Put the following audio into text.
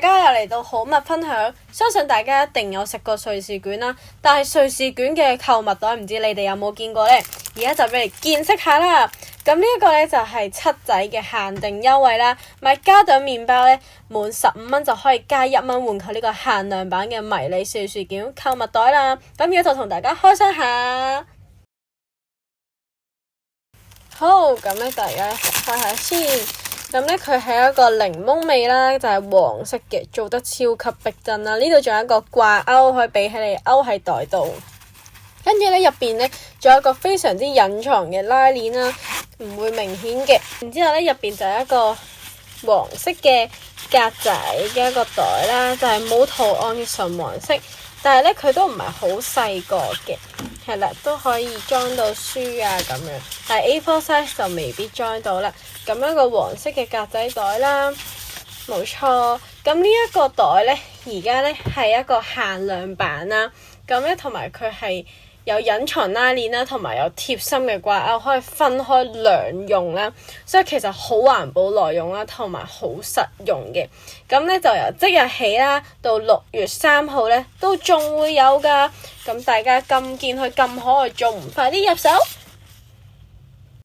大家又嚟到好物分享，相信大家一定有食過瑞士卷啦，但係瑞士卷嘅購物袋唔知你哋有冇見過呢？而家就俾你見識下啦。咁呢一個呢，就係七仔嘅限定優惠啦，買嘉頓麵包呢，滿15蚊就可以加1蚊換購呢個限量版嘅迷你瑞士卷購物袋啦。咁而家就同大家開箱下。好，咁呢大家開下先。咁呢，佢係一個檸檬味啦，就係黃色嘅，做得超級逼真啦。呢度仲有一個掛鈎，可以俾起你勾喺袋度。跟住呢，入邊呢，仲有一個非常之隱藏嘅拉鏈啦，唔會明顯嘅。然之後呢，入邊就有一個黃色嘅格仔嘅一個袋啦，就係冇圖案嘅純黃色。但係呢，佢都唔係好細個嘅，係啦，都可以裝到書啊咁樣。但係 A4 size 就未必裝到啦。咁樣個黃色嘅格仔袋啦，冇錯。咁呢一個袋呢，而家呢係一個限量版啦。咁呢，同埋佢係有隱藏拉鏈啦，同埋有貼心嘅掛鈎，可以分開兩用啦。所以其實好環保耐用啦，同埋好實用嘅。咁呢，就由即日起啦，到6月3號呢，都仲會有㗎。咁大家咁見佢咁可愛，仲唔快啲入手？